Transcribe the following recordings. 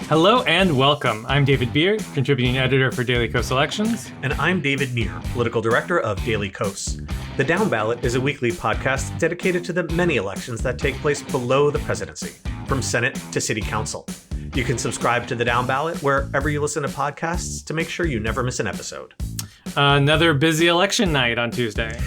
Hello and welcome. I'm David Beer, contributing editor for Daily Kos Elections. And I'm David Neer, political director of Daily Kos. The Downballot is a weekly podcast dedicated to the many elections that take place below the presidency, from Senate to City Council. You can subscribe to the Downballot wherever you listen to podcasts to make sure you never miss an episode. Another busy election night on Tuesday.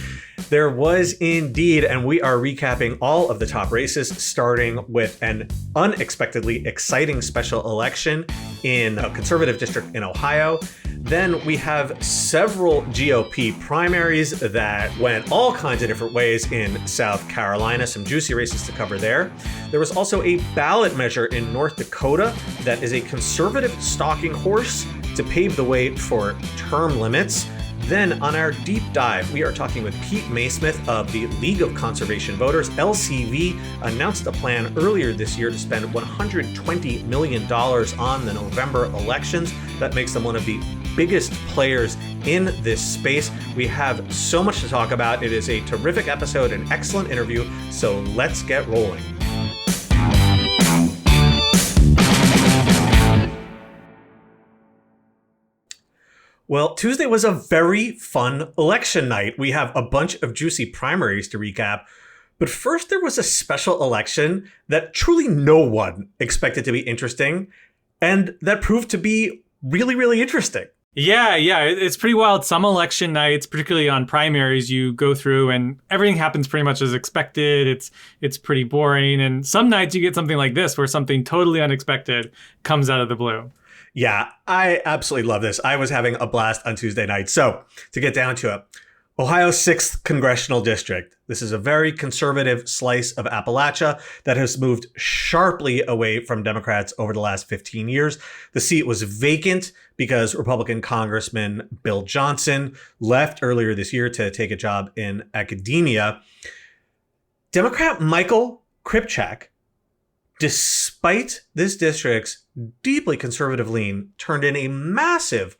There was indeed, and we are recapping all of the top races, starting with an unexpectedly exciting special election in a conservative district in Ohio. Then we have several GOP primaries that went all kinds of different ways in South Carolina, some juicy races to cover there. There was also a ballot measure in North Dakota that is a conservative stalking horse to pave the way for term limits. Then on our deep dive, we are talking with Pete Maysmith of the League of Conservation Voters. LCV announced a plan earlier this year to spend $120 million on the November elections. That makes them one of the biggest players in this space. We have so much to talk about. It is a terrific episode, an excellent interview, so let's get rolling. Well, Tuesday was a very fun election night. We have a bunch of juicy primaries to recap. But first, there was a special election that truly no one expected to be interesting, and that proved to be really, really interesting. Yeah, it's pretty wild. Some election nights, particularly on primaries, you go through and everything happens pretty much as expected. It's pretty boring. And some nights you get something like this where something totally unexpected comes out of the blue. Yeah, I absolutely love this. I was having a blast on Tuesday night. So to get down to it, Ohio's 6th congressional district. This is a very conservative slice of Appalachia that has moved sharply away from Democrats over the last 15 years. The seat was vacant because Republican Congressman Bill Johnson left earlier this year to take a job in academia. Democrat Michael Kripchak, despite this district's deeply conservative lean, turned in a massive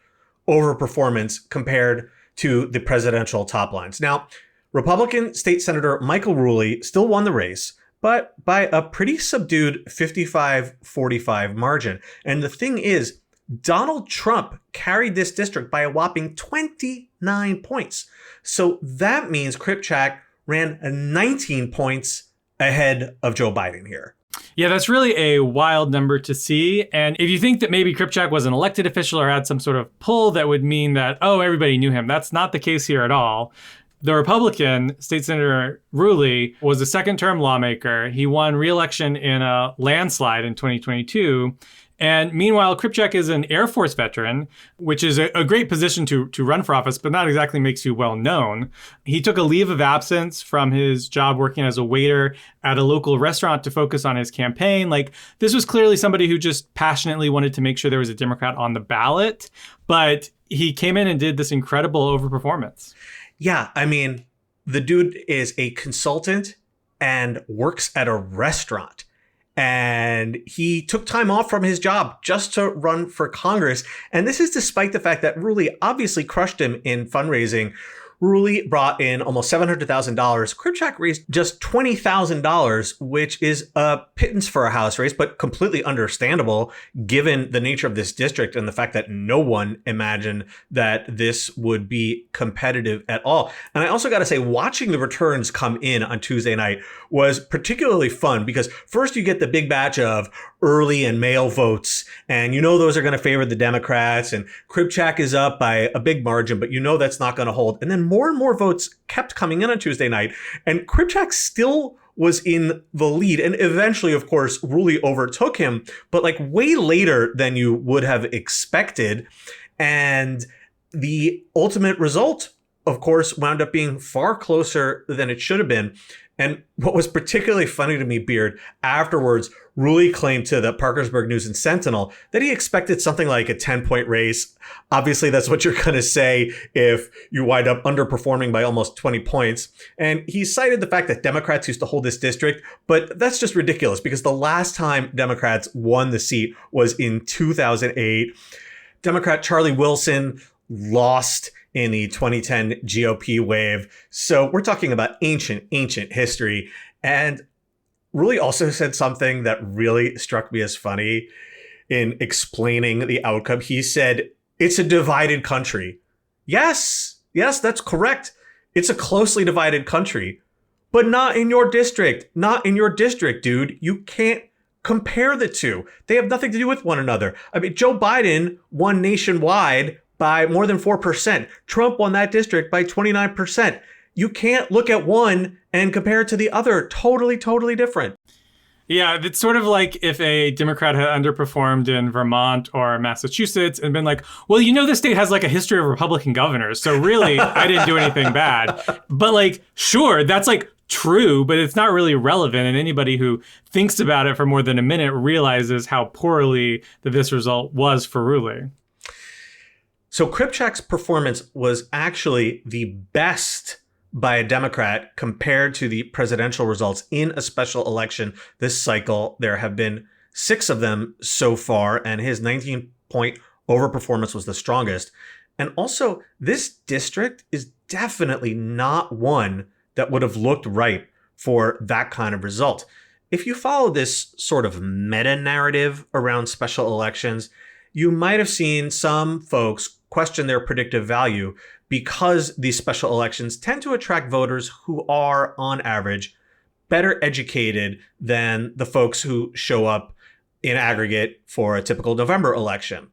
overperformance compared to the presidential top lines. Now, Republican State Senator Michael Ruley still won the race, but by a pretty subdued 55-45 margin. And the thing is, Donald Trump carried this district by a whopping 29 points. So that means Kripchak ran 19 points ahead of Joe Biden here. Yeah, that's really a wild number to see. And if you think that maybe Kripchak was an elected official or had some sort of pull that would mean that, oh, everybody knew him, that's not the case here at all. The Republican, State Senator Ruley, was a second-term lawmaker. He won re-election in a landslide in 2022. And meanwhile, Kripchak is an Air Force veteran, which is a great position to run for office, but not exactly makes you well known. He took a leave of absence from his job working as a waiter at a local restaurant to focus on his campaign. Like, this was clearly somebody who just passionately wanted to make sure there was a Democrat on the ballot, but he came in and did this incredible overperformance. Yeah, I mean, the dude is a consultant and works at a restaurant. And he took time off from his job just to run for Congress. And this is despite the fact that Ruley obviously crushed him in fundraising. Ruley brought in almost $700,000. Kripchak raised just $20,000, which is a pittance for a House race, but completely understandable given the nature of this district and the fact that no one imagined that this would be competitive at all. And I also got to say, watching the returns come in on Tuesday night was particularly fun because first you get the big batch of early and mail votes, and you know those are going to favor the Democrats, and Kripchak is up by a big margin, but you know that's not going to hold. And then more and more votes kept coming in on Tuesday night, and Kripchak still was in the lead. And eventually, of course, Ruley overtook him, but like way later than you would have expected. And the ultimate result, of course, wound up being far closer than it should have been. And what was particularly funny to me, Beard, afterwards, Ruley claimed to the Parkersburg News and Sentinel that he expected something like a 10-point race. Obviously, that's what you're going to say if you wind up underperforming by almost 20 points. And he cited the fact that Democrats used to hold this district, but that's just ridiculous because the last time Democrats won the seat was in 2008. Democrat Charlie Wilson lost in the 2010 GOP wave. So we're talking about ancient history. And Rulli also said something that really struck me as funny in explaining the outcome. He said, it's a divided country. Yes, that's correct. It's a closely divided country, but not in your district. Not in your district, dude. You can't compare the two. They have nothing to do with one another. I mean, Joe Biden won nationwide by more than 4%. Trump won that district by 29%. You can't look at one and compare it to the other. Totally, totally different. Yeah, it's sort of like if a Democrat had underperformed in Vermont or Massachusetts and been like, well, this state has like a history of Republican governors. So really, I didn't do anything bad. But like, sure, that's like true, but it's not really relevant. And anybody who thinks about it for more than a minute realizes how poorly that this result was for Rulli. So Kripchak's performance was actually the best by a Democrat compared to the presidential results in a special election this cycle. There have been 6 of them so far, and his 19-point overperformance was the strongest. And also, this district is definitely not one that would have looked right for that kind of result. If you follow this sort of meta-narrative around special elections, you might have seen some folks question their predictive value because these special elections tend to attract voters who are, on average, better educated than the folks who show up in aggregate for a typical November election.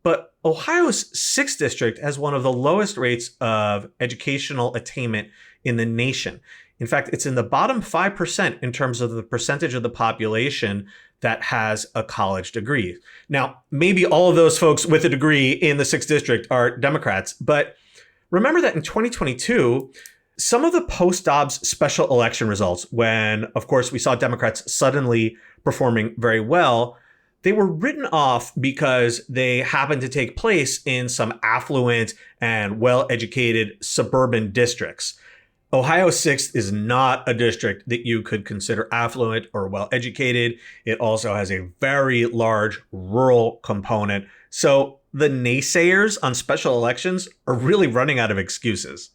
But Ohio's 6th district has one of the lowest rates of educational attainment in the nation. In fact, it's in the bottom 5% in terms of the percentage of the population that has a college degree. Now, maybe all of those folks with a degree in the 6th district are Democrats, but remember that in 2022, some of the post-Dobbs special election results, when, of course, we saw Democrats suddenly performing very well, they were written off because they happened to take place in some affluent and well-educated suburban districts. Ohio 6th is not a district that you could consider affluent or well-educated. It also has a very large rural component. So the naysayers on special elections are really running out of excuses.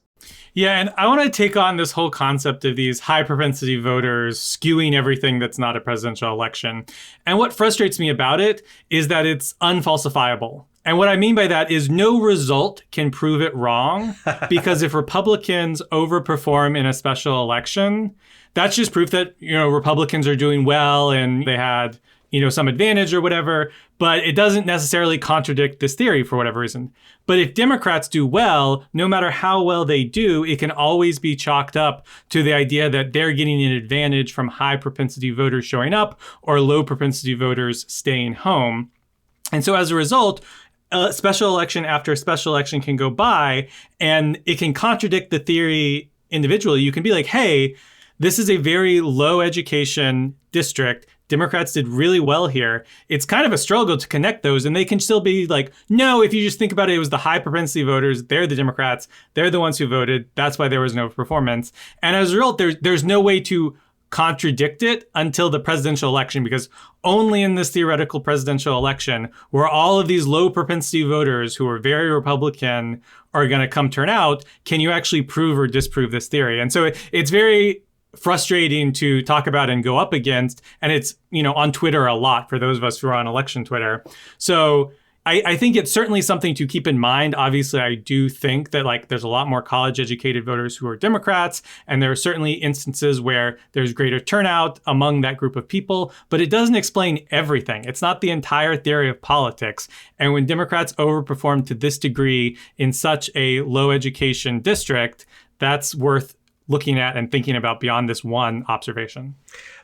Yeah, and I want to take on this whole concept of these high propensity voters skewing everything that's not a presidential election. And what frustrates me about it is that it's unfalsifiable. And what I mean by that is no result can prove it wrong, because if Republicans overperform in a special election, that's just proof that, Republicans are doing well and they had, some advantage or whatever, but it doesn't necessarily contradict this theory for whatever reason. But if Democrats do well, no matter how well they do, it can always be chalked up to the idea that they're getting an advantage from high propensity voters showing up or low propensity voters staying home. And so as a result, a special election after a special election can go by and it can contradict the theory individually. You can be like, hey, this is a very low education district. Democrats did really well here. It's kind of a struggle to connect those, and they can still be like, no, if you just think about it, it was the high propensity voters. They're the Democrats. They're the ones who voted. That's why there was no performance. And as a result, there's no way to contradict it until the presidential election, because only in this theoretical presidential election where all of these low propensity voters who are very Republican are going to come turn out, can you actually prove or disprove this theory. And so it's very frustrating to talk about and go up against. And it's, on Twitter a lot for those of us who are on election Twitter. So I think it's certainly something to keep in mind. Obviously, I do think that there's a lot more college educated voters who are Democrats. And there are certainly instances where there's greater turnout among that group of people, but it doesn't explain everything. It's not the entire theory of politics. And when Democrats overperform to this degree in such a low education district, that's worth looking at and thinking about beyond this one observation.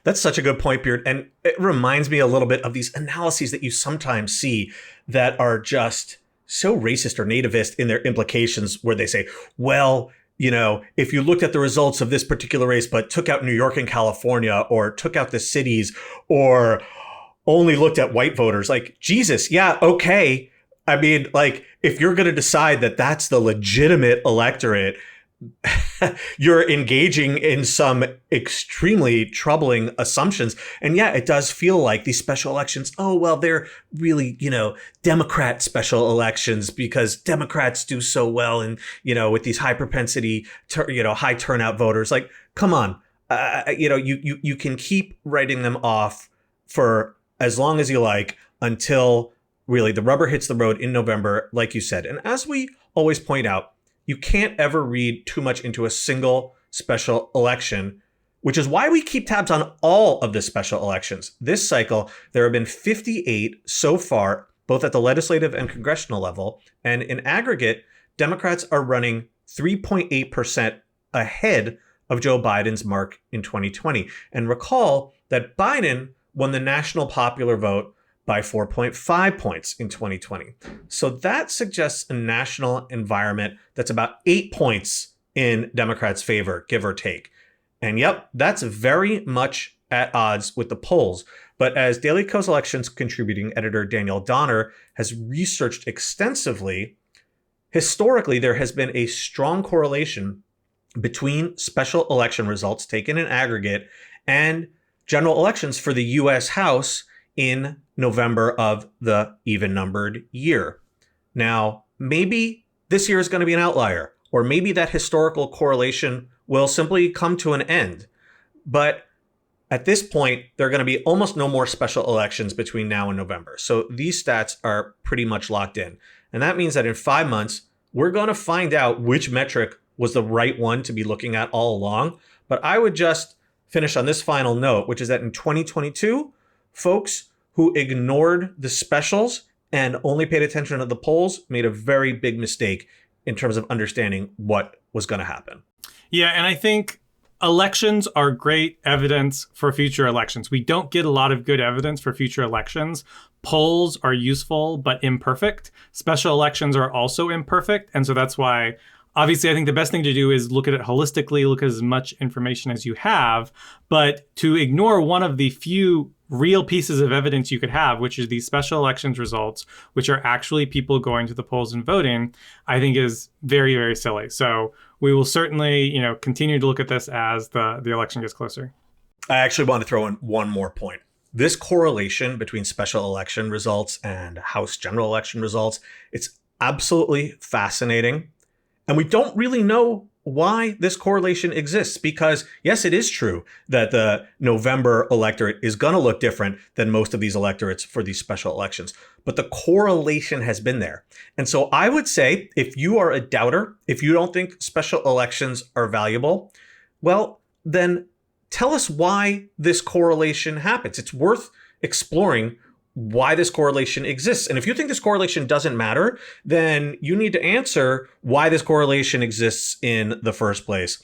That's such a good point, Beard. And it reminds me a little bit of these analyses that you sometimes see that are just so racist or nativist in their implications, where they say, well, if you looked at the results of this particular race, but took out New York and California, or took out the cities, or only looked at white voters, like, Jesus, yeah, okay. I mean, if you're going to decide that that's the legitimate electorate, you're engaging in some extremely troubling assumptions. And yeah, it does feel like these special elections, they're really, Democrat special elections because Democrats do so well and, with these high propensity, high turnout voters. Like, come on. you can keep writing them off for as long as you like until really the rubber hits the road in November, like you said. And as we always point out, you can't ever read too much into a single special election, which is why we keep tabs on all of the special elections. This cycle, there have been 58 so far, both at the legislative and congressional level. And in aggregate, Democrats are running 3.8% ahead of Joe Biden's mark in 2020. And recall that Biden won the national popular vote by 4.5 points in 2020. So that suggests a national environment that's about 8 points in Democrats' favor, give or take. And yep, that's very much at odds with the polls. But as Daily Kos Elections contributing editor Daniel Donner has researched extensively, historically, there has been a strong correlation between special election results taken in aggregate and general elections for the U.S. House in November of the even-numbered year. Now, maybe this year is going to be an outlier, or maybe that historical correlation will simply come to an end. But at this point, there are going to be almost no more special elections between now and November. So these stats are pretty much locked in. And that means that in 5 months, we're going to find out which metric was the right one to be looking at all along. But I would just finish on this final note, which is that in 2022, folks who ignored the specials and only paid attention to the polls made a very big mistake in terms of understanding what was going to happen. Yeah, and I think elections are great evidence for future elections. We don't get a lot of good evidence for future elections. Polls are useful, but imperfect. Special elections are also imperfect. And so that's why, obviously, I think the best thing to do is look at it holistically, look at as much information as you have. But to ignore one of the few real pieces of evidence you could have, which is these special elections results, which are actually people going to the polls and voting, I think is very, very silly. So we will certainly, continue to look at this as the election gets closer. I actually want to throw in one more point. This correlation between special election results and House general election results, it's absolutely fascinating. And we don't really know why this correlation exists, because yes, it is true that the November electorate is going to look different than most of these electorates for these special elections, but the correlation has been there. And so I would say, if you are a doubter, if you don't think special elections are valuable, well, then tell us why this correlation happens. It's worth exploring why this correlation exists. And if you think this correlation doesn't matter, then you need to answer why this correlation exists in the first place.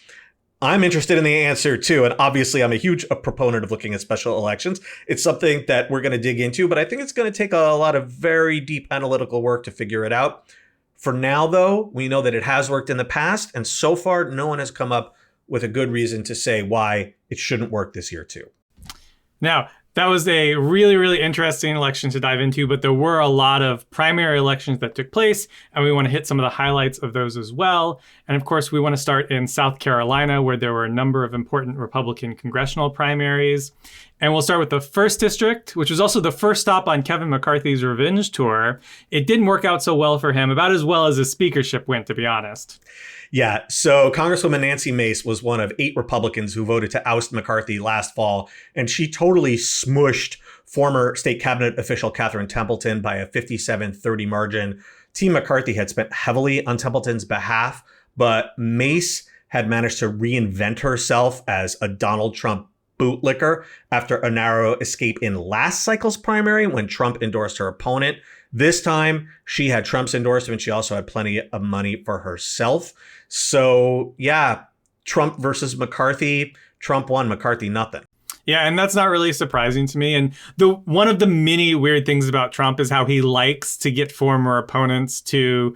I'm interested in the answer too. And obviously I'm a huge proponent of looking at special elections. It's something that we're going to dig into, but I think it's going to take a lot of very deep analytical work to figure it out. For now, though, we know that it has worked in the past. And so far, no one has come up with a good reason to say why it shouldn't work this year too. Now, that was a really, really interesting election to dive into, but there were a lot of primary elections that took place, and we want to hit some of the highlights of those as well. And of course, we want to start in South Carolina, where there were a number of important Republican congressional primaries. And we'll start with the 1st district, which was also the first stop on Kevin McCarthy's revenge tour. It didn't work out so well for him, about as well as his speakership went, to be honest. Yeah, so Congresswoman Nancy Mace was one of 8 Republicans who voted to oust McCarthy last fall, and she totally smushed former state cabinet official Catherine Templeton by a 57-30 margin. Team McCarthy had spent heavily on Templeton's behalf, but Mace had managed to reinvent herself as a Donald Trump bootlicker after a narrow escape in last cycle's primary when Trump endorsed her opponent. This time, she had Trump's endorsement. She also had plenty of money for herself. So, yeah, Trump versus McCarthy. Trump won, McCarthy nothing. Yeah, and that's not really surprising to me. And one of the many weird things about Trump is how he likes to get former opponents to,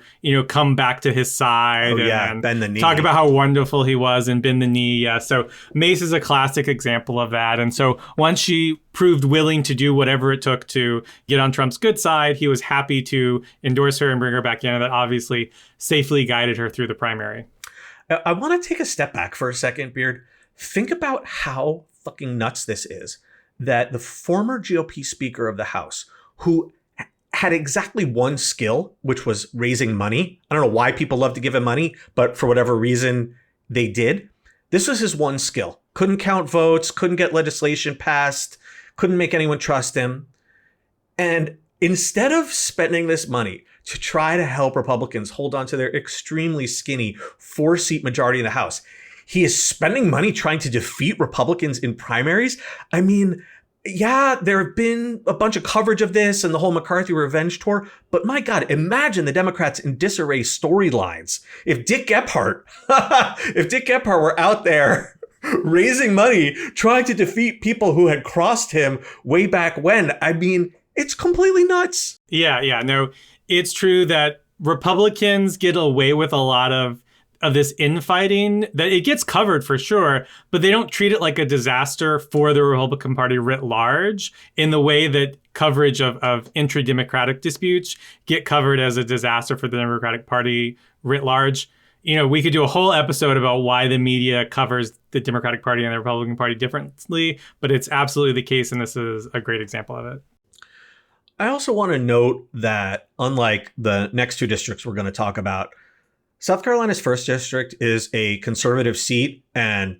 come back to his side and bend the knee. Talk about how wonderful he was and bend the knee. Yeah, so Mace is a classic example of that. And so once she proved willing to do whatever it took to get on Trump's good side, he was happy to endorse her and bring her back in. And that obviously safely guided her through the primary. I want to take a step back for a second, Beard. Think about how fucking nuts this is, that the former GOP Speaker of the House, who had exactly one skill, which was raising money. I don't know why people love to give him money, but for whatever reason they did. This was his one skill. couldn't count votes, couldn't get legislation passed, couldn't make anyone trust him. And instead of spending this money to try to help Republicans hold on to their extremely skinny 4-seat majority in the House, he is spending money trying to defeat Republicans in primaries. I mean, yeah, there have been a bunch of coverage of this and the whole McCarthy revenge tour, but my God, imagine the Democrats in disarray storylines. If Dick Gephardt were out there raising money, trying to defeat people who had crossed him way back when, I mean, it's completely nuts. Yeah. No, it's true that Republicans get away with a lot of this infighting, that it gets covered for sure, but they don't treat it like a disaster for the Republican Party writ large in the way that coverage of intra-democratic disputes get covered as a disaster for the Democratic Party writ large. You know, we could do a whole episode about why the media covers the Democratic Party and the Republican Party differently, but it's absolutely the case, and this is a great example of it. I also want to note that unlike the next two districts we're going to talk about, South Carolina's 1st district is a conservative seat, and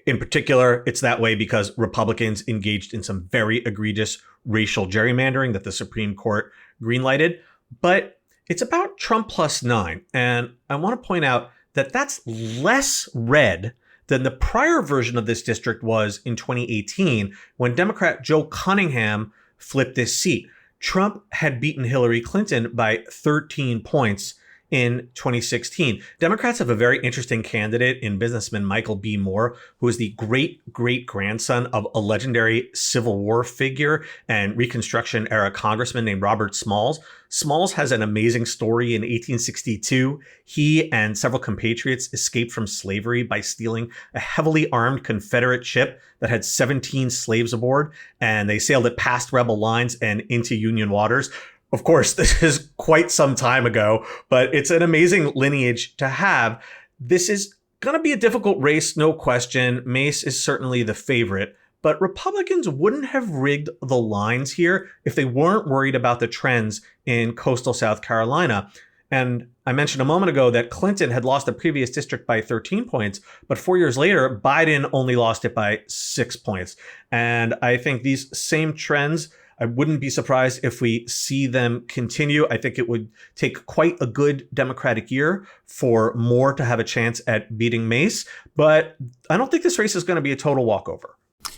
in particular, it's that way because Republicans engaged in some very egregious racial gerrymandering that the Supreme Court greenlighted. But it's about Trump plus 9, and I want to point out that that's less red than the prior version of this district was in 2018 when Democrat Joe Cunningham flipped this seat. Trump had beaten Hillary Clinton by 13 points in 2016. Democrats have a very interesting candidate in businessman Michael B. Moore, who is the great-great-grandson of a legendary Civil War figure and Reconstruction era congressman named Robert Smalls. Smalls has an amazing story. In 1862, he and several compatriots escaped from slavery by stealing a heavily armed Confederate ship that had 17 slaves aboard, and they sailed it past rebel lines and into Union waters. Of course, this is quite some time ago, but it's an amazing lineage to have. This is going to be a difficult race, no question. Mace is certainly the favorite, but Republicans wouldn't have rigged the lines here if they weren't worried about the trends in coastal South Carolina. And I mentioned a moment ago that Clinton had lost the previous district by 13 points, but 4 years later, Biden only lost it by 6 points. And I think these same trends, I wouldn't be surprised if we see them continue. I think it would take quite a good Democratic year for Moore to have a chance at beating Mace, but I don't think this race is going to be a total walkover.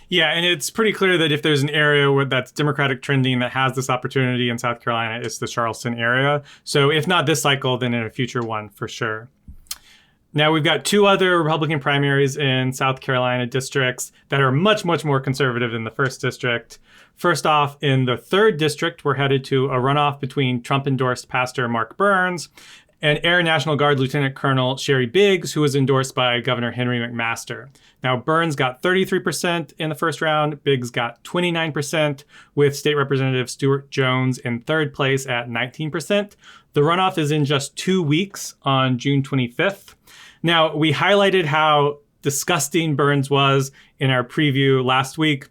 Yeah, and it's pretty clear that if there's an area where that's Democratic trending that has this opportunity in South Carolina, it's the Charleston area. So if not this cycle, then in a future one for sure. Now, we've got 2 other Republican primaries in South Carolina districts that are much, much more conservative than the 1st district. First off, in the 3rd district, we're headed to a runoff between Trump-endorsed Pastor Mark Burns and Air National Guard Lieutenant Colonel Sherry Biggs, who was endorsed by Governor Henry McMaster. Now, Burns got 33% in the first round. Biggs got 29%, with State Representative Stuart Jones in 3rd place at 19%. The runoff is in just 2 weeks on June 25th. Now, we highlighted how disgusting Burns was in our preview last week.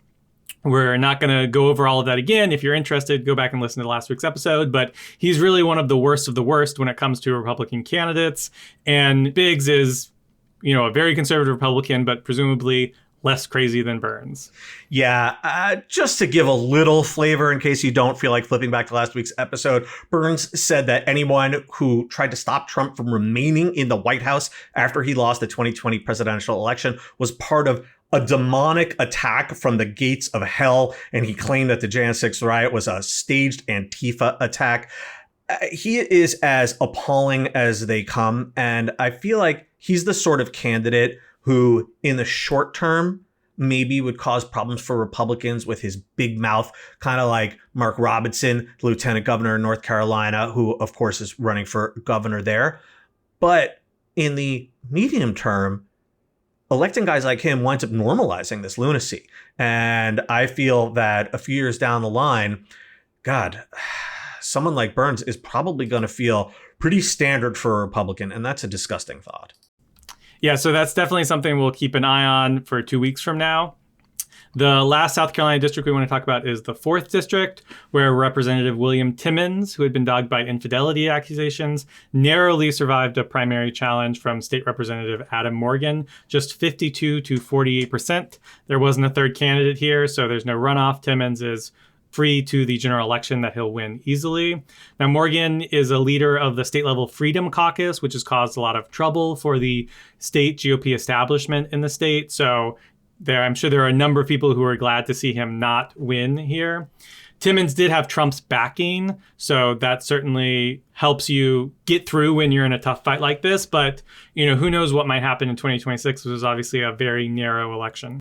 We're not going to go over all of that again. If you're interested, go back and listen to last week's episode. But he's really one of the worst when it comes to Republican candidates. And Biggs is, a very conservative Republican, but presumably less crazy than Burns. Yeah, just to give a little flavor in case you don't feel like flipping back to last week's episode, Burns said that anyone who tried to stop Trump from remaining in the White House after he lost the 2020 presidential election was part of a demonic attack from the gates of hell, and he claimed that the Jan 6 riot was a staged Antifa attack. He is as appalling as they come, and I feel like he's the sort of candidate who, in the short term, maybe would cause problems for Republicans with his big mouth, kind of like Mark Robinson, Lieutenant Governor in North Carolina, who, of course, is running for governor there. But in the medium term, electing guys like him winds up normalizing this lunacy. And I feel that a few years down the line, God, someone like Burns is probably going to feel pretty standard for a Republican. And that's a disgusting thought. Yeah, so that's definitely something we'll keep an eye on for 2 weeks from now. The last South Carolina district we want to talk about is the 4th district, where Representative William Timmons, who had been dogged by infidelity accusations, narrowly survived a primary challenge from State Representative Adam Morgan, just 52 to 48%. There wasn't a third candidate here, so there's no runoff. Timmons is free to the general election that he'll win easily. Now, Morgan is a leader of the state-level Freedom Caucus, which has caused a lot of trouble for the state GOP establishment in the state. So I'm sure there are a number of people who are glad to see him not win here. Timmons did have Trump's backing, so that certainly helps you get through when you're in a tough fight like this. But, who knows what might happen in 2026, which is obviously a very narrow election.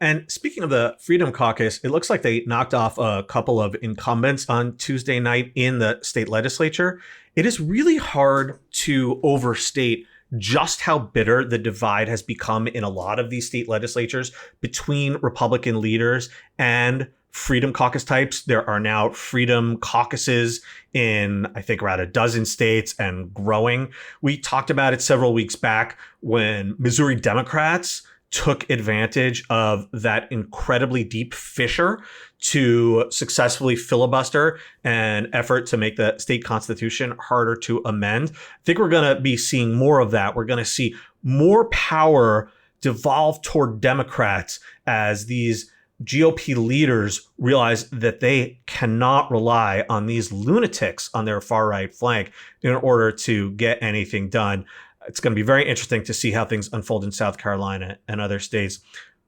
And speaking of the Freedom Caucus, it looks like they knocked off a couple of incumbents on Tuesday night in the state legislature. It is really hard to overstate just how bitter the divide has become in a lot of these state legislatures between Republican leaders and Freedom Caucus types. There are now Freedom Caucuses in, I think, around a dozen states and growing. We talked about it several weeks back when Missouri Democrats took advantage of that incredibly deep fissure to successfully filibuster an effort to make the state constitution harder to amend. I think we're going to be seeing more of that. We're going to see more power devolve toward Democrats as these GOP leaders realize that they cannot rely on these lunatics on their far right flank in order to get anything done. It's going to be very interesting to see how things unfold in South Carolina and other states.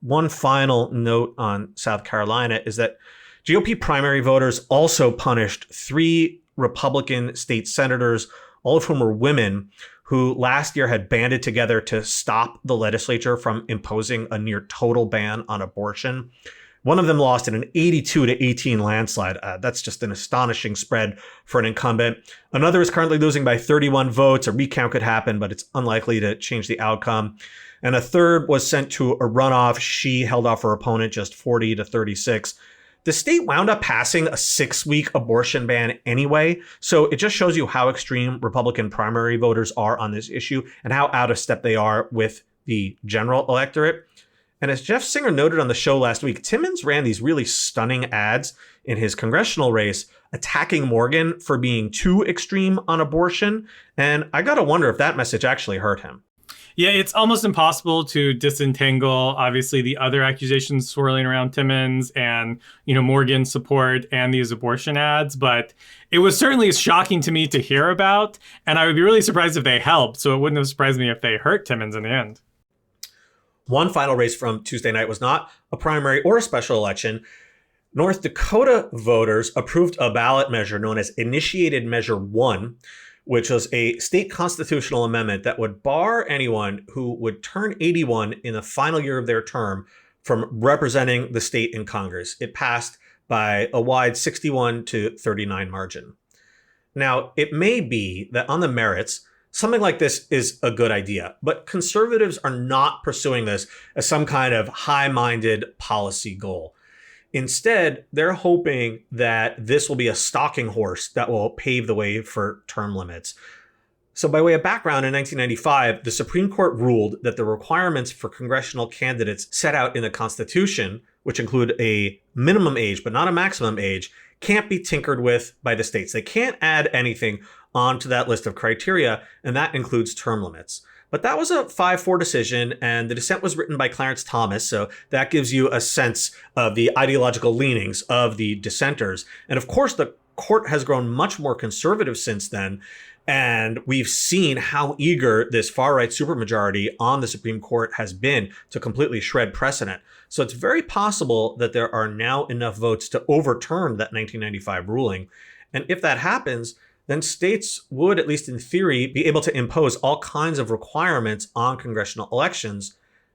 One final note on South Carolina is that GOP primary voters also punished 3 Republican state senators, all of whom were women, who last year had banded together to stop the legislature from imposing a near total ban on abortion. One of them lost in an 82-18 landslide. That's just an astonishing spread for an incumbent. Another is currently losing by 31 votes. A recount could happen, but it's unlikely to change the outcome. And a third was sent to a runoff. She held off her opponent just 40-36. The state wound up passing a 6-week abortion ban anyway. So it just shows you how extreme Republican primary voters are on this issue and how out of step they are with the general electorate. And as Jeff Singer noted on the show last week, Timmons ran these really stunning ads in his congressional race attacking Morgan for being too extreme on abortion. And I got to wonder if that message actually hurt him. Yeah, it's almost impossible to disentangle, obviously, the other accusations swirling around Timmons and, Morgan's support and these abortion ads. But it was certainly shocking to me to hear about. And I would be really surprised if they helped. So it wouldn't have surprised me if they hurt Timmons in the end. One final race from Tuesday night was not a primary or a special election. North Dakota voters approved a ballot measure known as Initiated Measure 1, which was a state constitutional amendment that would bar anyone who would turn 81 in the final year of their term from representing the state in Congress. It passed by a wide 61-39 margin. Now, it may be that on the merits, something like this is a good idea, but conservatives are not pursuing this as some kind of high-minded policy goal. Instead, they're hoping that this will be a stalking horse that will pave the way for term limits. So by way of background, in 1995, the Supreme Court ruled that the requirements for congressional candidates set out in the Constitution, which include a minimum age but not a maximum age, can't be tinkered with by the states. They can't add anything onto that list of criteria, and that includes term limits. But that was a 5-4 decision, and the dissent was written by Clarence Thomas, so that gives you a sense of the ideological leanings of the dissenters. And of course, the court has grown much more conservative since then, and we've seen how eager this far-right supermajority on the Supreme Court has been to completely shred precedent. So it's very possible that there are now enough votes to overturn that 1995 ruling. And if that happens, then states would, at least in theory, be able to impose all kinds of requirements on congressional elections,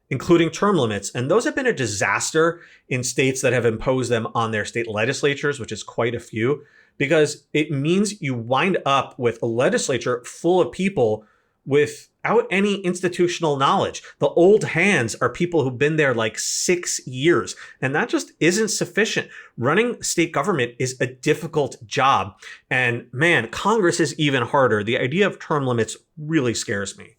including term limits. And those have been a disaster in states that have imposed them on their state legislatures, which is quite a few, because it means you wind up with a legislature full of people without any institutional knowledge. The old hands are people who've been there like 6 years, and that just isn't sufficient. Running state government is a difficult job. And man, Congress is even harder. The idea of term limits really scares me.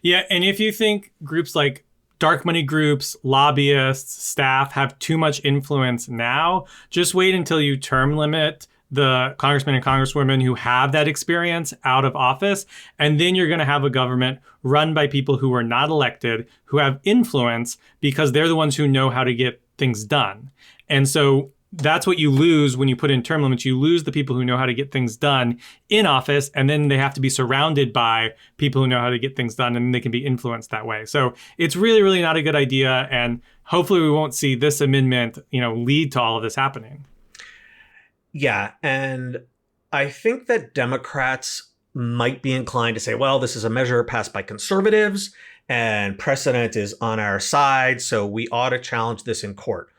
Yeah, and if you think groups like dark money groups, lobbyists, staff have too much influence now. Just wait until you term limit the congressmen and congresswomen who have that experience out of office. And then you're going to have a government run by people who are not elected, who have influence because they're the ones who know how to get things done. And so that's what you lose when you put in term limits. You lose the people who know how to get things done in office, and then they have to be surrounded by people who know how to get things done, and they can be influenced that way. So it's really, really not a good idea. And hopefully we won't see this amendment, lead to all of this happening. Yeah, and I think that Democrats might be inclined to say, well, this is a measure passed by conservatives and precedent is on our side, so we ought to challenge this in court.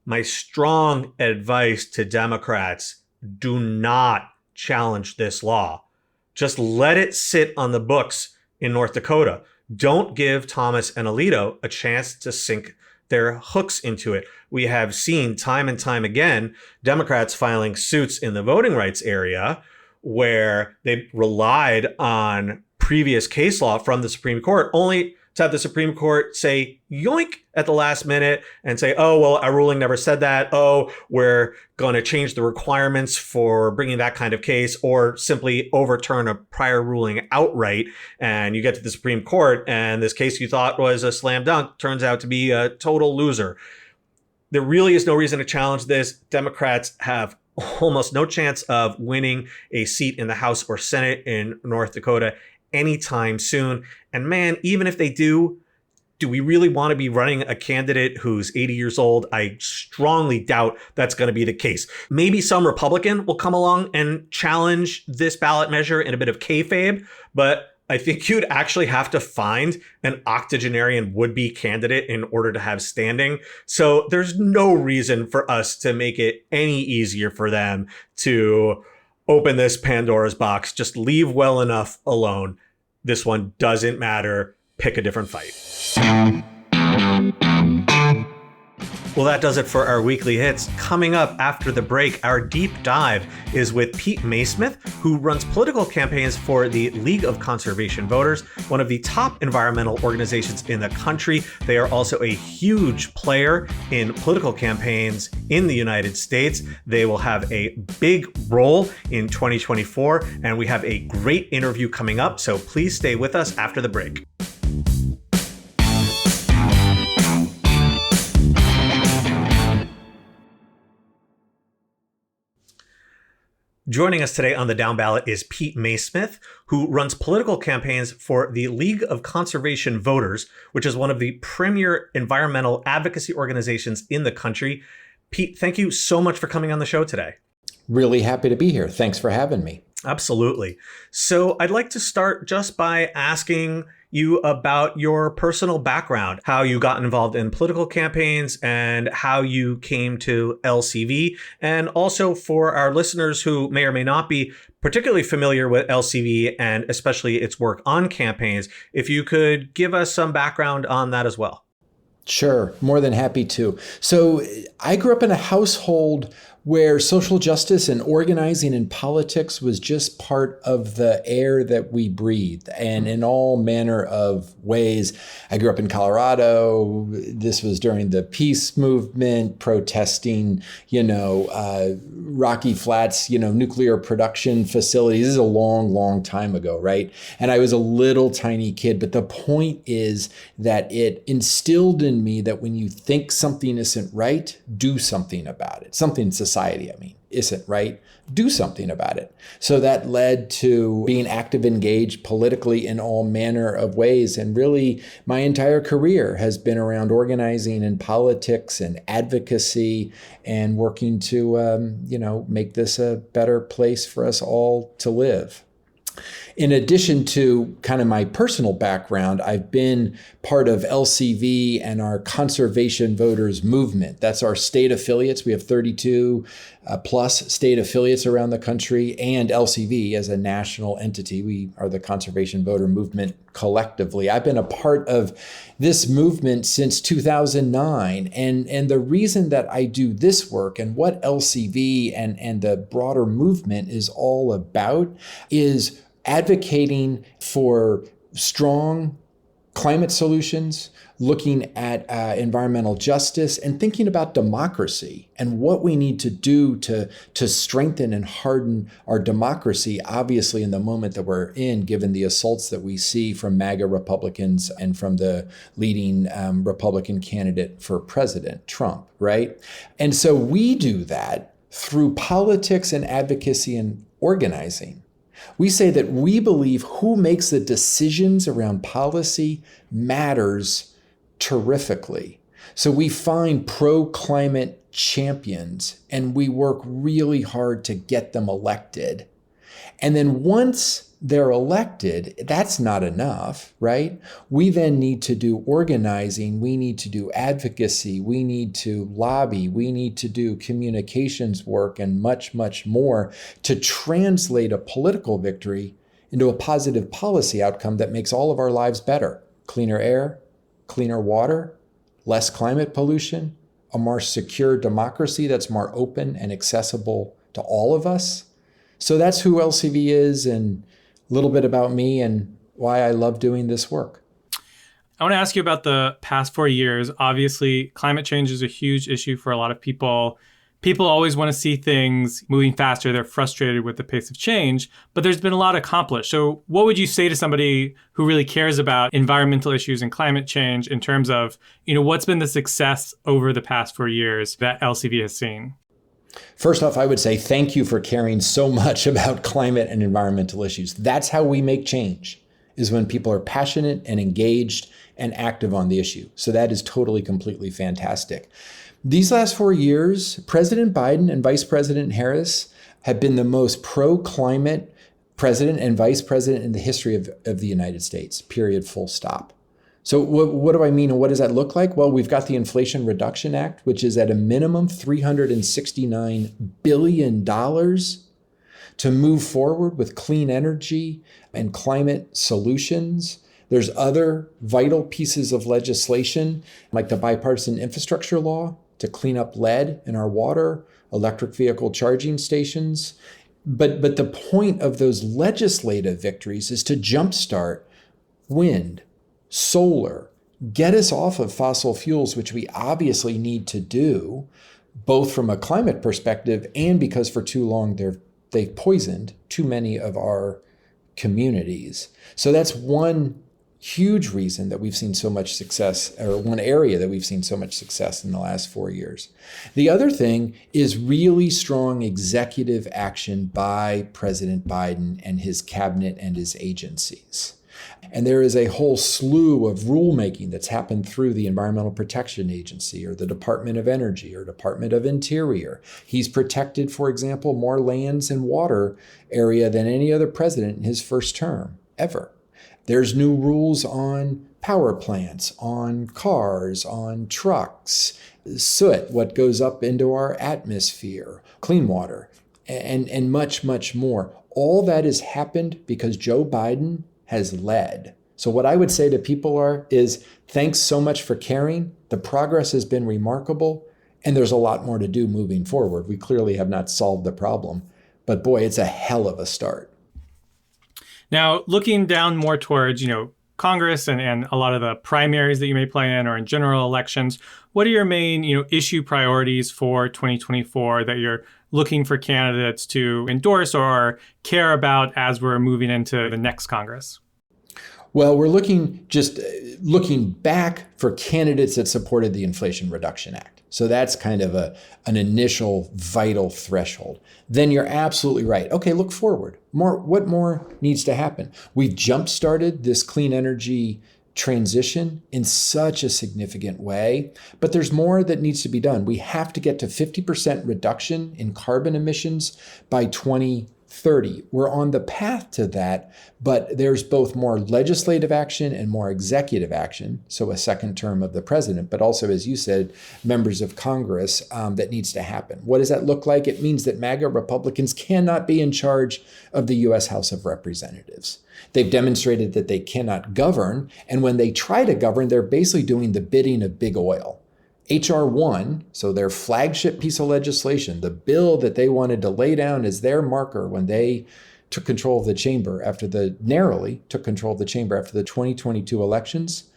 My strong advice to Democrats, do not challenge this law. Just let it sit on the books in North Dakota. Don't give Thomas and Alito a chance to sink their hooks into it. We have seen time and time again, Democrats filing suits in the voting rights area where they relied on previous case law from the Supreme Court, only to have the Supreme Court say yoink at the last minute and say, oh, well, our ruling never said that. Oh, we're going to change the requirements for bringing that kind of case, or simply overturn a prior ruling outright. And you get to the Supreme Court and this case you thought was a slam dunk turns out to be a total loser. There really is no reason to challenge this. Democrats have almost no chance of winning a seat in the House or Senate in North Dakota anytime soon. And man, even if they do we really want to be running a candidate who's 80 years old? I strongly doubt that's going to be the case. Maybe some Republican will come along and challenge this ballot measure in a bit of kayfabe, but I think you'd actually have to find an octogenarian would-be candidate in order to have standing. So there's no reason for us to make it any easier for them to open this Pandora's box. Just leave well enough alone. This one doesn't matter. Pick a different fight. Well, that does it for our weekly hits. Coming up after the break, our deep dive is with Pete Maysmith, who runs political campaigns for the League of Conservation Voters, one of the top environmental organizations in the country. They are also a huge player in political campaigns in the United States. They will have a big role in 2024, and we have a great interview coming up, so please stay with us after the break. Joining us today on the Downballot is Pete Maysmith, who runs political campaigns for the League of Conservation Voters, which is one of the premier environmental advocacy organizations in the country. Pete, thank you so much for coming on the show today. Really happy to be here. Thanks for having me. Absolutely. So I'd like to start just by asking you about your personal background, how you got involved in political campaigns and how you came to LCV. And also for our listeners who may or may not be particularly familiar with LCV and especially its work on campaigns, if you could give us some background on that as well. Sure, more than happy to. So I grew up in a household where social justice and organizing in politics was just part of the air that we breathed, and in all manner of ways. I grew up in Colorado. This was during the peace movement, protesting, Rocky Flats, nuclear production facilities. This is a long, long time ago, right? And I was a little tiny kid, but the point is that it instilled in me that when you think something isn't right, do something about it. Something in society, isn't right, do something about it. So that led to being active, engaged politically in all manner of ways. And really, my entire career has been around organizing in politics and advocacy and working to, make this a better place for us all to live. In addition to kind of my personal background, I've been part of LCV and our Conservation Voters movement. That's our state affiliates. We have 32 plus state affiliates around the country, and LCV as a national entity. We are the Conservation Voter Movement collectively. I've been a part of this movement since 2009. And the reason that I do this work and what LCV and the broader movement is all about is advocating for strong, climate solutions, looking at environmental justice, and thinking about democracy and what we need to do to strengthen and harden our democracy, obviously in the moment that we're in, given the assaults that we see from MAGA Republicans and from the leading Republican candidate for president, Trump, right? And so we do that through politics and advocacy and organizing. We say that we believe who makes the decisions around policy matters terrifically. So we find pro-climate champions and we work really hard to get them elected. And then once they're elected, that's not enough, right? We then need to do organizing, we need to do advocacy, we need to lobby, we need to do communications work and much, much more to translate a political victory into a positive policy outcome that makes all of our lives better. Cleaner air, cleaner water, less climate pollution, a more secure democracy that's more open and accessible to all of us. So that's who LCV is and a little bit about me and why I love doing this work. I want to ask you about the past 4 years. Obviously, climate change is a huge issue for a lot of people. People always want to see things moving faster. They're frustrated with the pace of change, but there's been a lot accomplished. So what would you say to somebody who really cares about environmental issues and climate change in terms of, what's been the success over the past 4 years that LCV has seen? First off, I would say thank you for caring so much about climate and environmental issues. That's how we make change, is when people are passionate and engaged and active on the issue. So that is totally, completely fantastic. These last 4 years, President Biden and Vice President Harris have been the most pro-climate president and vice president in the history of the United States, period, full stop. So what do I mean and what does that look like? Well, we've got the Inflation Reduction Act, which is at a minimum $369 billion to move forward with clean energy and climate solutions. There's other vital pieces of legislation, like the bipartisan infrastructure law to clean up lead in our water, electric vehicle charging stations. But the point of those legislative victories is to jumpstart wind, solar, get us off of fossil fuels, which we obviously need to do, both from a climate perspective and because for too long they've poisoned too many of our communities. So that's one huge reason that we've seen so much success, or one area that we've seen so much success in the last 4 years. The other thing is really strong executive action by President Biden and his cabinet and his agencies. And there is a whole slew of rulemaking that's happened through the Environmental Protection Agency or the Department of Energy or Department of Interior. He's protected, for example, more lands and water area than any other president in his first term ever. There's new rules on power plants, on cars, on trucks, soot, what goes up into our atmosphere, clean water, and much, much more. All that has happened because Joe Biden has led. So what I would say to people is thanks so much for caring. The progress has been remarkable, and there's a lot more to do moving forward. We clearly have not solved the problem, but boy, it's a hell of a start. Now, looking down more towards, Congress and a lot of the primaries that you may play in or in general elections, what are your main, issue priorities for 2024 that you're looking for candidates to endorse or care about as we're moving into the next Congress? Well, we're looking back for candidates that supported the Inflation Reduction Act. So that's kind of an initial vital threshold. Then you're absolutely right. Okay, look forward. What more needs to happen? We've jump-started this clean energy transition in such a significant way, but there's more that needs to be done. We have to get to 50% reduction in carbon emissions by 2030. We're on the path to that, but there's both more legislative action and more executive action, so a second term of the president, but also, as you said, members of Congress, that needs to happen. What does that look like? It means that MAGA Republicans cannot be in charge of the U.S. House of Representatives. They've demonstrated that they cannot govern, and when they try to govern, they're basically doing the bidding of big oil. H.R. 1, so their flagship piece of legislation, the bill that they wanted to lay down as their marker when they took control of the chamber narrowly took control of the chamber after the 2022 elections,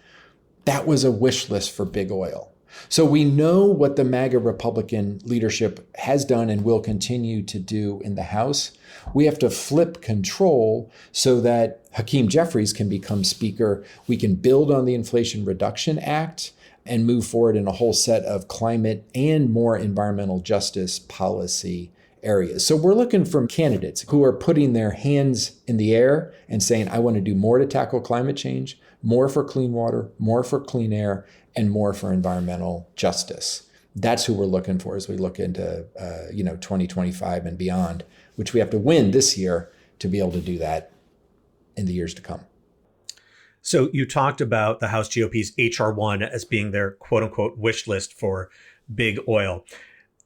that was a wish list for big oil. So we know what the MAGA Republican leadership has done and will continue to do in the House. We have to flip control so that Hakeem Jeffries can become Speaker. We can build on the Inflation Reduction Act and move forward in a whole set of climate and more environmental justice policy areas. So we're looking for candidates who are putting their hands in the air and saying, I want to do more to tackle climate change, more for clean water, more for clean air, and more for environmental justice. That's who we're looking for as we look into 2025 and beyond, which we have to win this year to be able to do that in the years to come. So you talked about the House GOP's HR1 as being their quote unquote wish list for big oil.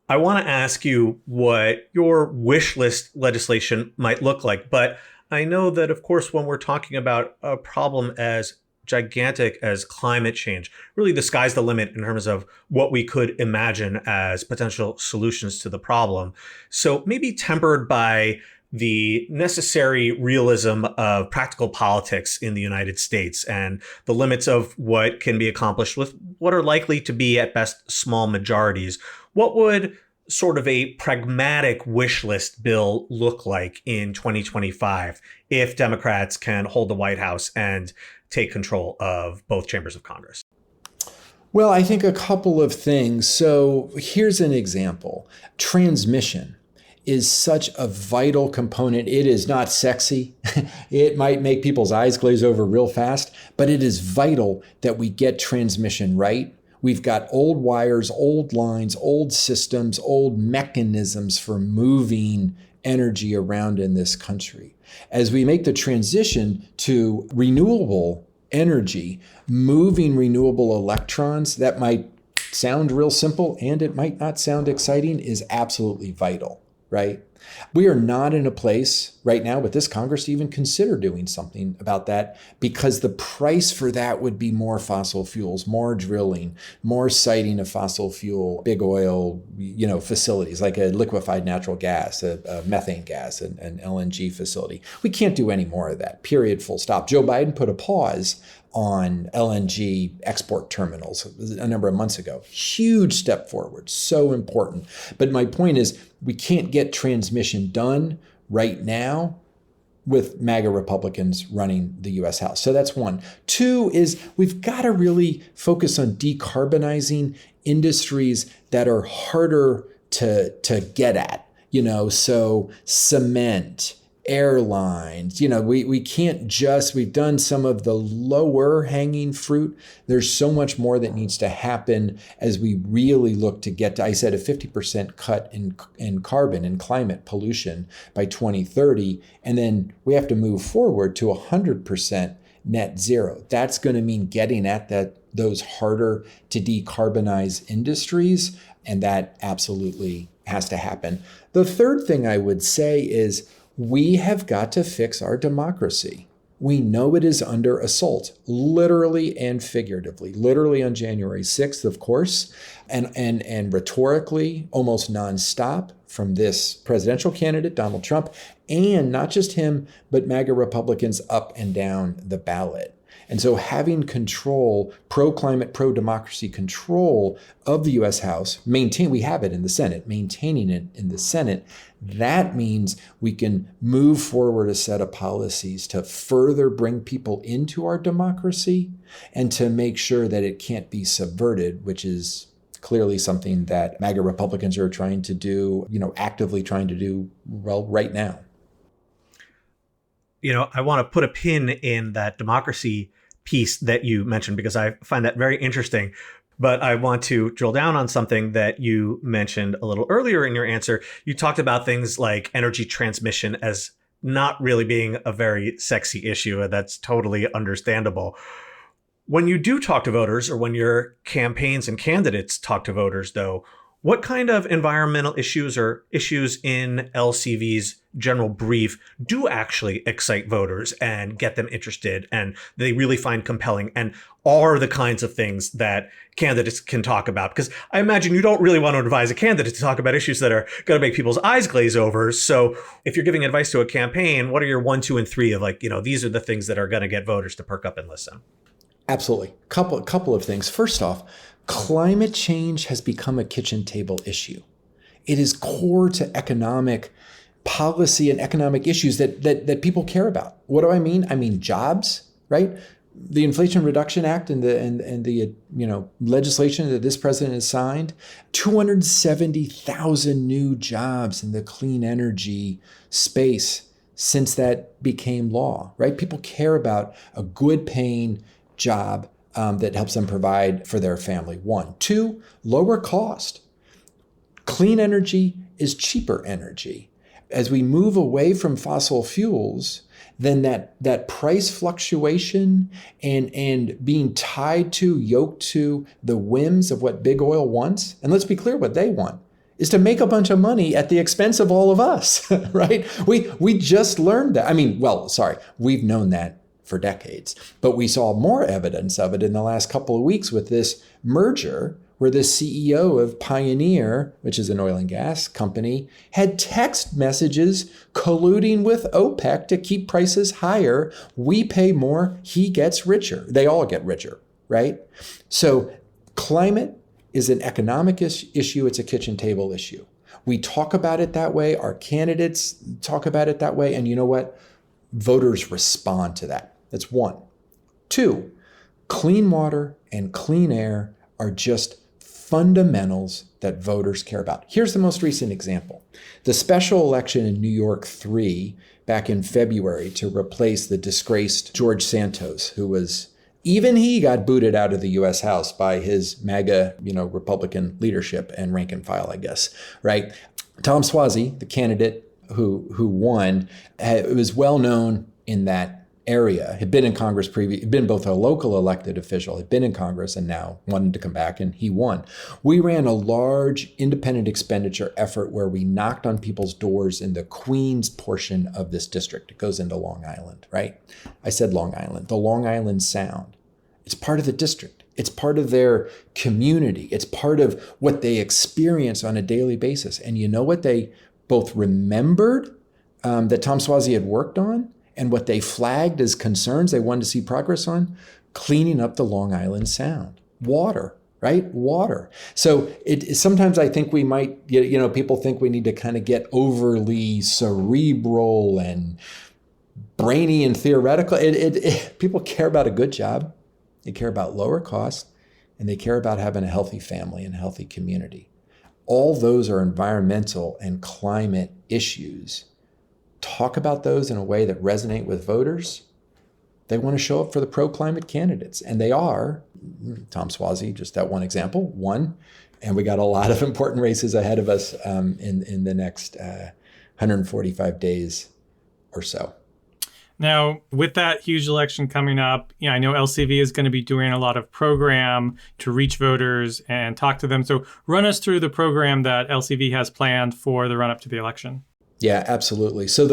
I want to ask you what your wish list legislation might look like. But I know that, of course, when we're talking about a problem as gigantic as climate change, really the sky's the limit in terms of what we could imagine as potential solutions to the problem. So maybe tempered by the necessary realism of practical politics in the United States and the limits of what can be accomplished with what are likely to be at best small majorities. What would sort of a pragmatic wish list bill look like in 2025 if Democrats can hold the White House and take control of both chambers of Congress? Well, I think a couple of things. So here's an example. Transmission is such a vital component. It is not sexy. It might make people's eyes glaze over real fast, but it is vital that we get transmission right. We've got old wires, old lines, old systems, old mechanisms for moving energy around in this country. As we make the transition to renewable energy, moving renewable electrons, that might sound real simple and it might not sound exciting, is absolutely vital, right? We are not in a place right now with this Congress to even consider doing something about that, because the price for that would be more fossil fuels, more drilling, more siting of fossil fuel, big oil, facilities like a liquefied natural gas, a methane gas, an LNG facility. We can't do any more of that, period, full stop. Joe Biden put a pause on LNG export terminals a number of months ago. Huge step forward, so important. But my point is, we can't get transmission done right now with MAGA Republicans running the US House. So that's one. Two is we've got to really focus on decarbonizing industries that are harder to get at, so cement, airlines, we can't we've done some of the lower hanging fruit. There's so much more that needs to happen as we really look to get to, I said, a 50% cut in carbon and climate pollution by 2030. And then we have to move forward to 100% net zero. That's going to mean getting at those harder to decarbonize industries. And that absolutely has to happen. The third thing I would say is, we have got to fix our democracy. We know it is under assault, literally and figuratively. Literally on January 6th, of course, and rhetorically, almost nonstop from this presidential candidate, Donald Trump, and not just him, but MAGA Republicans up and down the ballot. And so having control, pro-climate, pro-democracy control of the U.S. House, we have it in the Senate, maintaining it in the Senate, that means we can move forward a set of policies to further bring people into our democracy and to make sure that it can't be subverted, which is clearly something that MAGA Republicans are trying to do, actively trying to do right now. I want to put a pin in that democracy piece that you mentioned, because I find that very interesting. But I want to drill down on something that you mentioned a little earlier in your answer. You talked about things like energy transmission as not really being a very sexy issue, and that's totally understandable. When you do talk to voters, or when your campaigns and candidates talk to voters, though, What kind of environmental issues or issues in LCV's general brief do actually excite voters and get them interested and they really find compelling and are the kinds of things that candidates can talk about? Because I imagine you don't really want to advise a candidate to talk about issues that are going to make people's eyes glaze over. So if you're giving advice to a campaign, what are your 1, 2, and 3 of these are the things that are going to get voters to perk up and listen? Absolutely. Couple of things. First off, climate change has become a kitchen table issue. It is core to economic policy and economic issues that people care about. What do I mean? I mean jobs, right? The Inflation Reduction Act and the legislation that this president has signed, 270,000 new jobs in the clean energy space since that became law, right? People care about a good paying job that helps them provide for their family. 1. 2, lower cost. Clean energy is cheaper energy. As we move away from fossil fuels, then that price fluctuation and being yoked to the whims of what big oil wants, and let's be clear what they want, is to make a bunch of money at the expense of all of us, right? We just learned that. We've known that for decades, but we saw more evidence of it in the last couple of weeks with this merger where the CEO of Pioneer, which is an oil and gas company, had text messages colluding with OPEC to keep prices higher. We pay more, he gets richer. They all get richer, right? So climate is an economic issue. It's a kitchen table issue. We talk about it that way. Our candidates talk about it that way. And you know what? Voters respond to that. That's 1. 2, clean water and clean air are just fundamentals that voters care about. Here's the most recent example. The special election in New York 3 back in February to replace the disgraced George Santos, who was, even he got booted out of the U.S. House by his MAGA, Republican leadership and rank and file, I guess, right? Tom Suozzi, the candidate who won, was well known in that area, had been in Congress had been both a local elected official, had been in Congress and now wanted to come back, and he won. We ran a large independent expenditure effort where we knocked on people's doors in the Queens portion of this district. It goes into Long Island, right? I said Long Island, the Long Island Sound. It's part of the district. It's part of their community. It's part of what they experience on a daily basis. And you know what they both remembered that Tom Suozzi had worked on, and what they flagged as concerns they wanted to see progress on? Cleaning up the Long Island Sound. Water, right? Water. So sometimes I think we might, people think we need to kind of get overly cerebral and brainy and theoretical. People care about a good job. They care about lower costs, and they care about having a healthy family and a healthy community. All those are environmental and climate issues. Talk about those in a way that resonate with voters. They want to show up for the pro-climate candidates, and they are. Tom Suozzi, just that one example, won, and we got a lot of important races ahead of us in the next 145 days or so. Now, with that huge election coming up, I know LCV is going to be doing a lot of program to reach voters and talk to them. So run us through the program that LCV has planned for the run-up to the election. Yeah, absolutely. So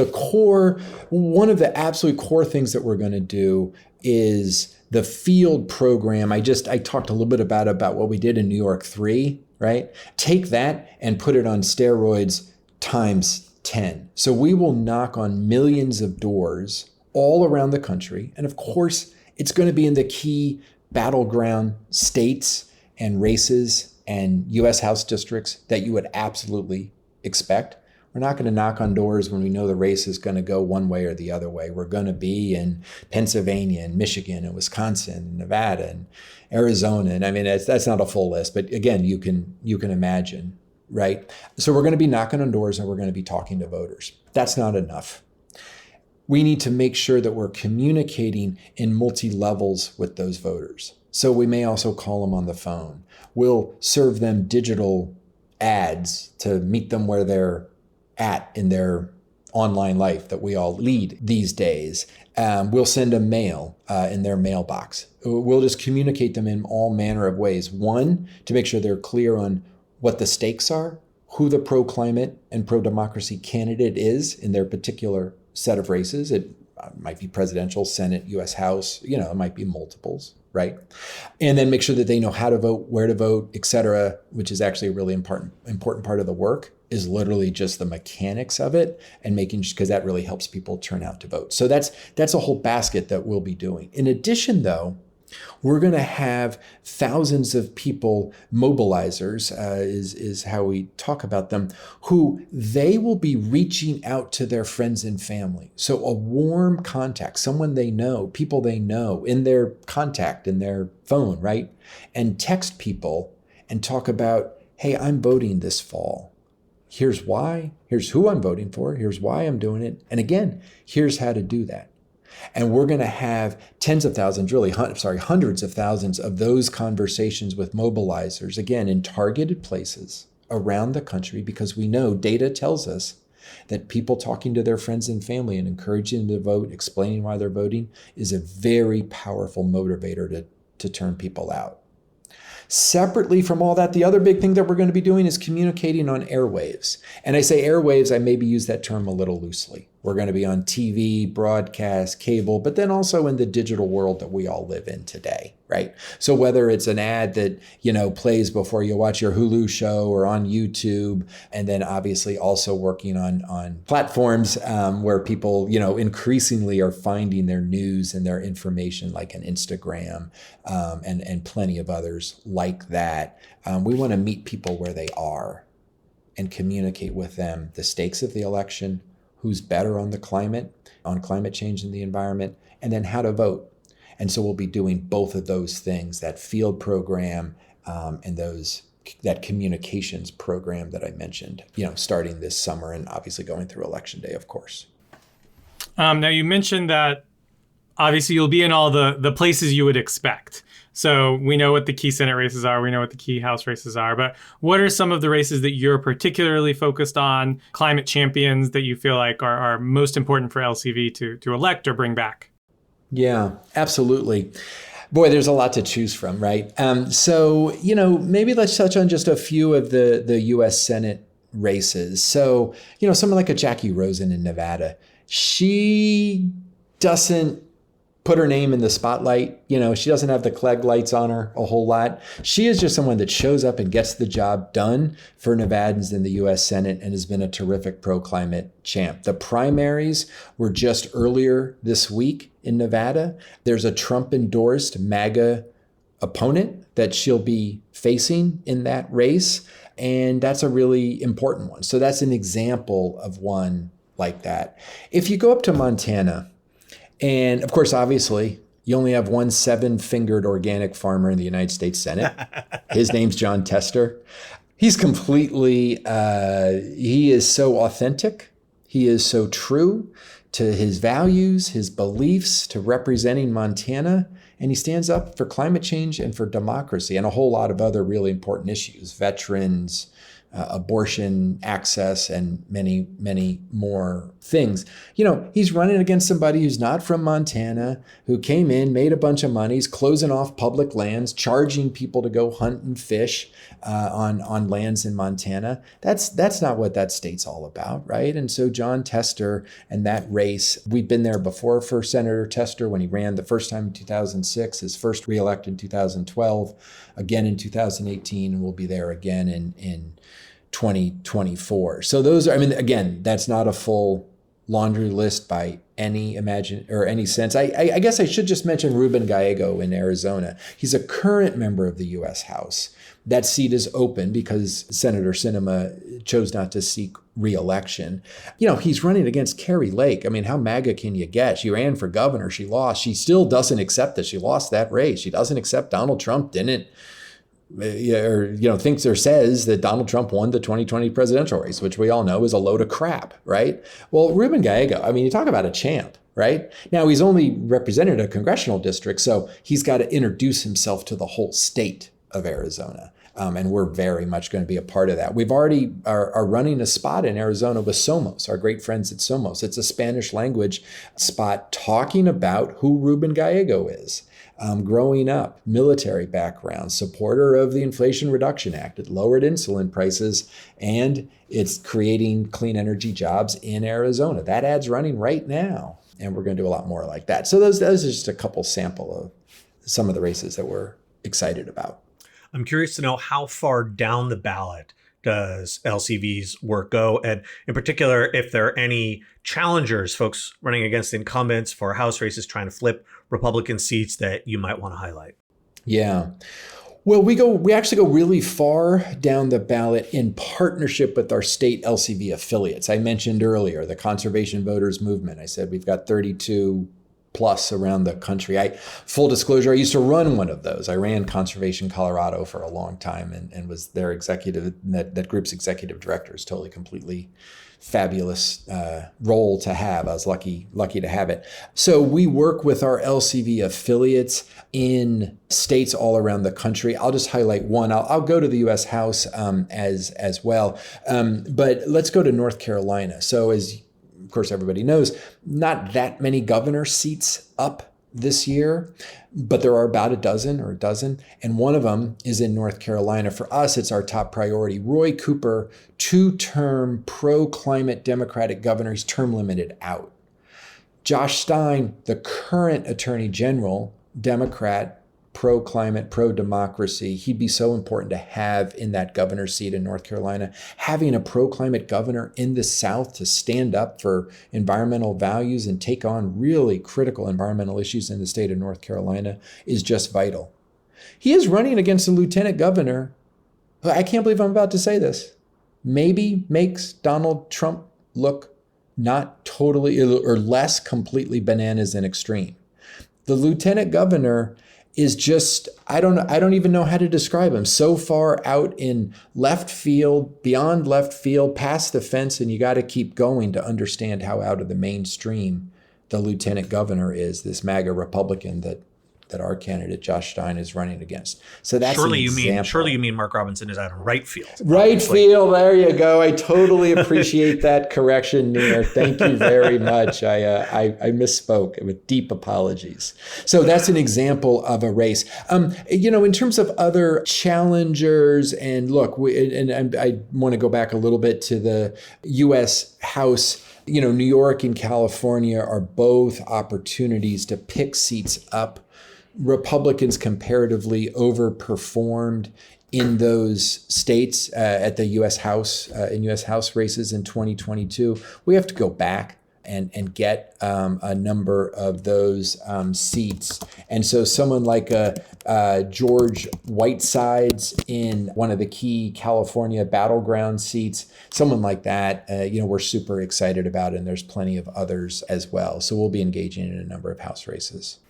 one of the absolute core things that we're going to do is the field program. I talked a little bit about what we did in New York 3, right? Take that and put it on steroids times 10. So we will knock on millions of doors all around the country. And of course, it's going to be in the key battleground states and races and U.S. House districts that you would absolutely expect. We're not going to knock on doors when we know the race is going to go one way or the other way. We're going to be in Pennsylvania and Michigan and Wisconsin and Nevada and Arizona. And I mean, that's not a full list, but again, you can imagine, right? So we're going to be knocking on doors and we're going to be talking to voters. That's not enough. We need to make sure that we're communicating in multi-levels with those voters. So we may also call them on the phone. We'll serve them digital ads to meet them where they're at in their online life that we all lead these days. We'll send a mail in their mailbox. We'll just communicate them in all manner of ways. One, to make sure they're clear on what the stakes are, who the pro-climate and pro-democracy candidate is in their particular set of races. It might be presidential, Senate, U.S. House, it might be multiples, right? And then make sure that they know how to vote, where to vote, et cetera, which is actually a really important part of the work, is literally just the mechanics of it and because that really helps people turn out to vote. So that's a whole basket that we'll be doing. In addition, though, we're going to have thousands of people, mobilizers is how we talk about them, who they will be reaching out to their friends and family. So a warm contact, someone they know, people they know in their contact, in their phone, right? And text people and talk about, hey, I'm voting this fall. Here's why. Here's who I'm voting for. Here's why I'm doing it. And again, here's how to do that. And we're going to have tens of thousands, hundreds of thousands of those conversations with mobilizers, again, in targeted places around the country, because we know data tells us that people talking to their friends and family and encouraging them to vote, explaining why they're voting, is a very powerful motivator to turn people out. Separately from all that, the other big thing that we're going to be doing is communicating on airwaves. And I say airwaves, I maybe use that term a little loosely. We're going to be on TV, broadcast, cable, but then also in the digital world that we all live in today, right? So whether it's an ad that, plays before you watch your Hulu show or on YouTube, and then obviously also working on platforms where people, increasingly are finding their news and their information, like an Instagram and plenty of others like that. We want to meet people where they are and communicate with them the stakes of the election, who's better on climate change and the environment, and then how to vote. And so we'll be doing both of those things, that field program and that communications program that I mentioned, starting this summer and obviously going through Election Day, of course. Now, you mentioned that obviously you'll be in all the places you would expect. So we know what the key Senate races are. We know what the key House races are. But what are some of the races that you're particularly focused on, climate champions that you feel like are most important for LCV to elect or bring back? Yeah, absolutely. Boy, there's a lot to choose from, right? So, maybe let's touch on just a few of the U.S. Senate races. So, someone like a Jackie Rosen in Nevada, she doesn't put her name in the spotlight. She doesn't have the Clegg lights on her a whole lot. She is just someone that shows up and gets the job done for Nevadans in the U.S. Senate and has been a terrific pro-climate champ. The primaries were just earlier this week in Nevada. There's a Trump-endorsed MAGA opponent that she'll be facing in that race, and that's a really important one. So that's an example of one like that. If you go up to Montana, and of course, obviously, you only have one 7-fingered organic farmer in the United States Senate. His name's Jon Tester. He's completely, he is so authentic. He is so true to his values, his beliefs, to representing Montana. And he stands up for climate change and for democracy and a whole lot of other really important issues, veterans, abortion access, and many, many more things. He's running against somebody who's not from Montana, who came in, made a bunch of money, he's closing off public lands, charging people to go hunt and fish on lands in Montana. That's not what that state's all about, right? And so Jon Tester and that race, we've been there before for Senator Tester when he ran the first time in 2006, his first reelect in 2012, again in 2018, and we'll be there again in 2024. So those are, again, that's not a full laundry list by any sense. I guess I should just mention Ruben Gallego in Arizona. He's a current member of the U.S. House. That seat is open because Senator Sinema chose not to seek re-election. He's running against Kari Lake. How MAGA can you get? She ran for governor. She lost. She still doesn't accept that she lost that race. She doesn't accept Donald Trump didn't thinks or says that Donald Trump won the 2020 presidential race, which we all know is a load of crap, right? Well, Ruben Gallego, you talk about a champ, right? Now, he's only represented a congressional district, so he's got to introduce himself to the whole state of Arizona. And we're very much going to be a part of that. We've already are running a spot in Arizona with Somos, our great friends at Somos. It's a Spanish language spot talking about who Ruben Gallego is. growing up, military background, supporter of the Inflation Reduction Act. It lowered insulin prices, and it's creating clean energy jobs in Arizona. That ad's running right now, and we're going to do a lot more like that. So those are just a couple sample of some of the races that we're excited about. I'm curious to know how far down the ballot does LCV's work go? And in particular, if there are any challengers, folks running against incumbents for House races trying to flip Republican seats that you might want to highlight. Yeah. Well, we actually go really far down the ballot in partnership with our state LCV affiliates. I mentioned earlier the Conservation Voters Movement. I said we've got 32 plus around the country. Full disclosure, I used to run one of those. I ran Conservation Colorado for a long time and was their executive, that group's executive director. Is totally, completely fabulous role to have. I was lucky to have it. So we work with our LCV affiliates in states all around the country. I'll just highlight one. I'll go to the U.S. House as well. But let's go to North Carolina. So as of course, everybody knows, not that many governor seats up this year, but there are about a dozen, and one of them is in North Carolina. For us, it's our top priority. Roy Cooper, 2-term pro-climate Democratic governor, he's term limited out. Josh Stein, the current Attorney General, Democrat, pro-climate, pro-democracy. He'd be so important to have in that governor's seat in North Carolina. Having a pro-climate governor in the South to stand up for environmental values and take on really critical environmental issues in the state of North Carolina is just vital. He is running against a lieutenant governor who, I can't believe I'm about to say this, maybe makes Donald Trump look not totally or less completely bananas and extreme. The lieutenant governor is just, I don't even know how to describe him. So far out in left field, beyond left field, past the fence, and you got to keep going to understand how out of the mainstream the lieutenant governor is, this MAGA Republican that our candidate Josh Stein is running against. So that's surely you mean Mark Robinson is out in right field. Right field, there you go. I totally appreciate that correction, Nir. Thank you very much. I misspoke with deep apologies. So that's an example of a race. In terms of other challengers, and look, I want to go back a little bit to the U.S. House. New York and California are both opportunities to pick seats up. Republicans comparatively overperformed in those states at the U.S. House, in U.S. House races in 2022. We have to go back and get a number of those seats. And so someone like George Whitesides in one of the key California battleground seats, someone like that, we're super excited about, and there's plenty of others as well. So we'll be engaging in a number of House races.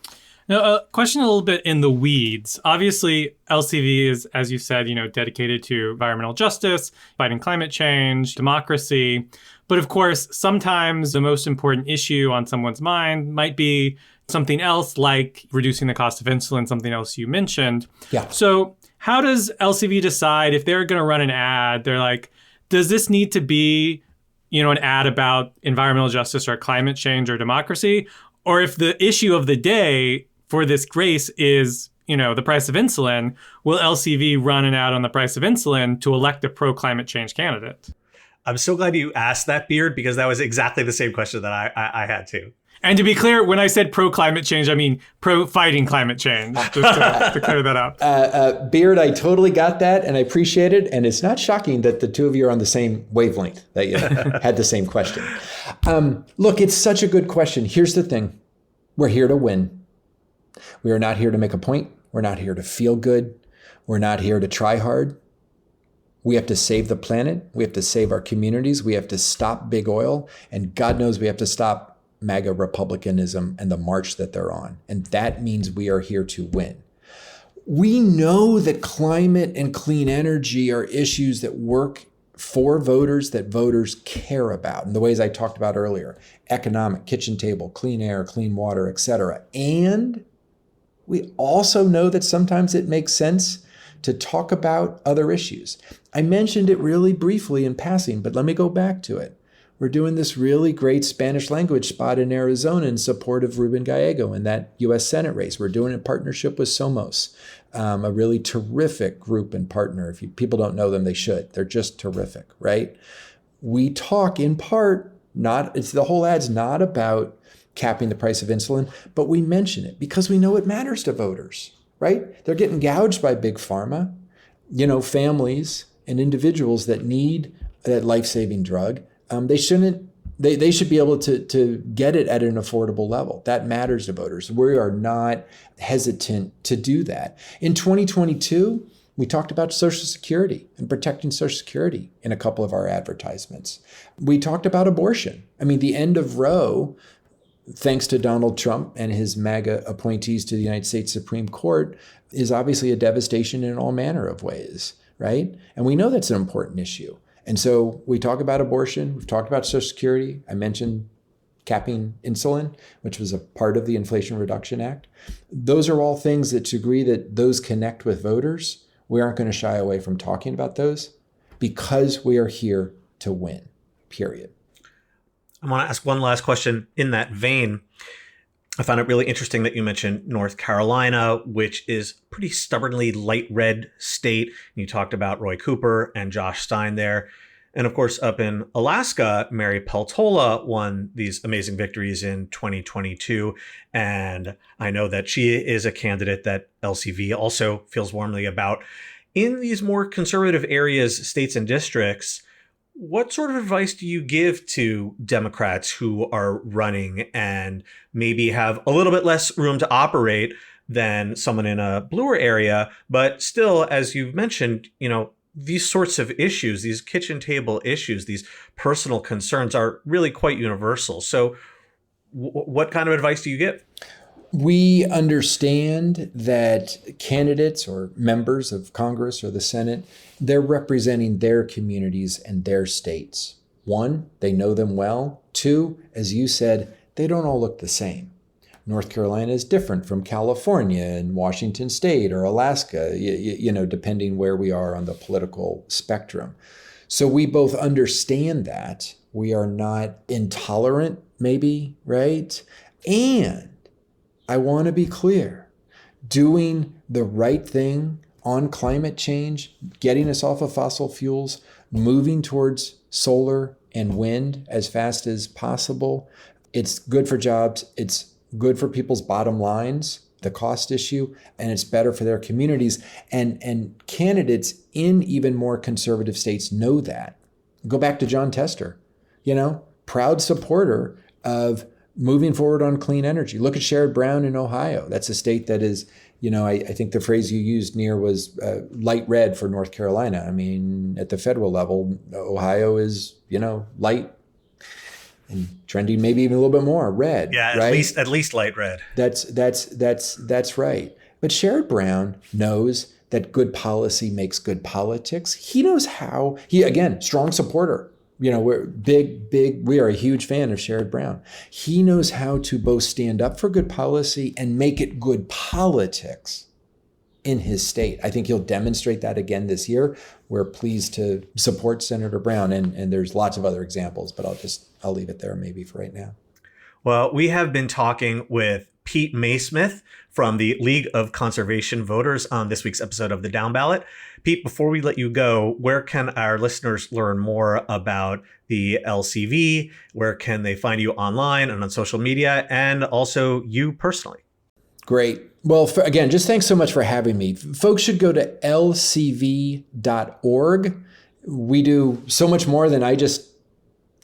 Now, a question a little bit in the weeds. Obviously, LCV is, as you said, dedicated to environmental justice, fighting climate change, democracy. But of course, sometimes the most important issue on someone's mind might be something else, like reducing the cost of insulin, something else you mentioned. Yeah. So how does LCV decide if they're going to run an ad? They're like, does this need to be, an ad about environmental justice or climate change or democracy? Or if the issue of the day for this race is, the price of insulin, will LCV run an ad on the price of insulin to elect a pro-climate change candidate? I'm so glad you asked that, Beard, because that was exactly the same question that I had too. And to be clear, when I said pro-climate change, I mean pro-fighting climate change, just to clear that up. Beard, I totally got that, and I appreciate it. And it's not shocking that the two of you are on the same wavelength, that you had the same question. Look, it's such a good question. Here's the thing. We're here to win. We are not here to make a point. We're not here to feel good. We're not here to try hard. We have to save the planet. We have to save our communities. We have to stop big oil. And God knows we have to stop MAGA Republicanism and the march that they're on. And that means we are here to win. We know that climate and clean energy are issues that work for voters, that voters care about, in the ways I talked about earlier: economic, kitchen table, clean air, clean water, etc. And we also know that sometimes it makes sense to talk about other issues. I mentioned it really briefly in passing, but let me go back to it. We're doing this really great Spanish language spot in Arizona in support of Ruben Gallego in that U.S. Senate race. We're doing it in partnership with Somos, a really terrific group and partner. If people don't know them, they should. They're just terrific, right? We talk in part, the whole ad's not about capping the price of insulin, but we mention it because we know it matters to voters, right? They're getting gouged by big pharma, families and individuals that need that life-saving drug. They should be able to get it at an affordable level. That matters to voters. We are not hesitant to do that. In 2022, we talked about Social Security and protecting Social Security in a couple of our advertisements. We talked about abortion. The end of Roe, thanks to Donald Trump and his MAGA appointees to the United States Supreme Court, is obviously a devastation in all manner of ways, right? And we know that's an important issue. And so we talk about abortion, we've talked about Social Security. I mentioned capping insulin, which was a part of the Inflation Reduction Act. Those are all things that, to agree that those connect with voters, we aren't going to shy away from talking about those because we are here to win, period. I want to ask one last question in that vein. I found it really interesting that you mentioned North Carolina, which is a pretty stubbornly light red state. You talked about Roy Cooper and Josh Stein there. And of course, up in Alaska, Mary Peltola won these amazing victories in 2022. And I know that she is a candidate that LCV also feels warmly about. In these more conservative areas, states and districts, what sort of advice do you give to Democrats who are running and maybe have a little bit less room to operate than someone in a bluer area, but still, as you've mentioned, these sorts of issues, these kitchen table issues, these personal concerns are really quite universal. So what kind of advice do you give? We understand that candidates or members of Congress or the Senate, they're representing their communities and their states. One, they know them well. Two, as you said, they don't all look the same. North Carolina is different from California and Washington State or Alaska, depending where we are on the political spectrum. So we both understand that. We are not intolerant, maybe, right? And I want to be clear, doing the right thing on climate change, getting us off of fossil fuels, moving towards solar and wind as fast as possible. It's good for jobs. It's good for people's bottom lines, the cost issue, and it's better for their communities. And candidates in even more conservative states know that. Go back to John Tester, proud supporter of moving forward on clean energy. Look at Sherrod Brown in Ohio. That's a state that is, I think the phrase you used, Nir, was light red for North Carolina. At the federal level, Ohio is, light and trending maybe even a little bit more red. Yeah, right? at least light red. That's right. But Sherrod Brown knows that good policy makes good politics. He knows how. Again, strong supporter. We're we are a huge fan of Sherrod Brown. He knows how to both stand up for good policy and make it good politics in his state. I think he'll demonstrate that again this year. We're pleased to support Senator Brown, and there's lots of other examples, but I'll leave it there maybe for right now. Well, we have been talking with Pete Maysmith from the League of Conservation Voters on this week's episode of the Downballot. Pete, before we let you go, where can our listeners learn more about the LCV? Where can they find you online and on social media, and also you personally? Great. Well, again, just thanks so much for having me. Folks should go to lcv.org. We do so much more than I just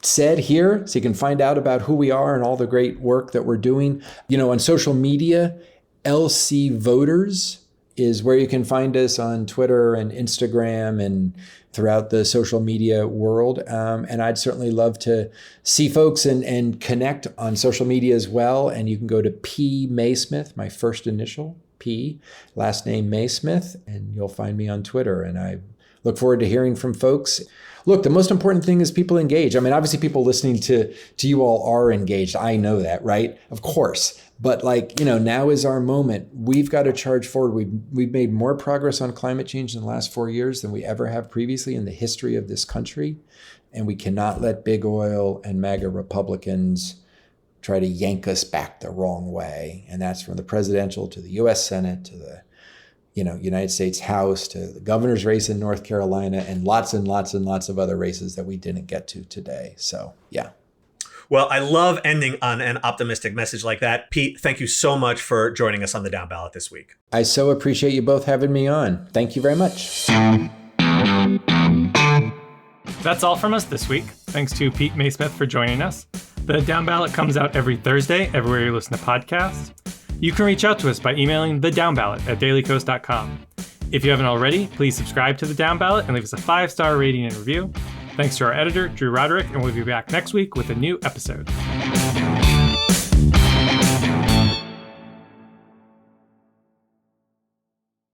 said here, so you can find out about who we are and all the great work that we're doing. On social media, LC Voters is where you can find us on Twitter and Instagram and throughout the social media world. And I'd certainly love to see folks and connect on social media as well. And you can go to P. Maysmith, my first initial, P, last name Maysmith, and you'll find me on Twitter. And I look forward to hearing from folks. Look, the most important thing is people engage. Obviously people listening to you all are engaged. I know that, right? Of course. But now is our moment. We've got to charge forward. We've made more progress on climate change in the last 4 years than we ever have previously in the history of this country. and we cannot let big oil and MAGA Republicans try to yank us back the wrong way. And that's from the presidential to the U.S. Senate to the United States House to the governor's race in North Carolina and lots and lots and lots of other races that we didn't get to today. So, yeah. Well, I love ending on an optimistic message like that. Pete, thank you so much for joining us on the Down Ballot this week. I so appreciate you both having me on. Thank you very much. That's all from us this week. Thanks to Pete Maysmith for joining us. The Down Ballot comes out every Thursday, everywhere you listen to podcasts. You can reach out to us by emailing thedownballot@dailycoast.com. If you haven't already, please subscribe to the Down Ballot and leave us a 5-star rating and review. Thanks to our editor, Drew Roderick, and we'll be back next week with a new episode.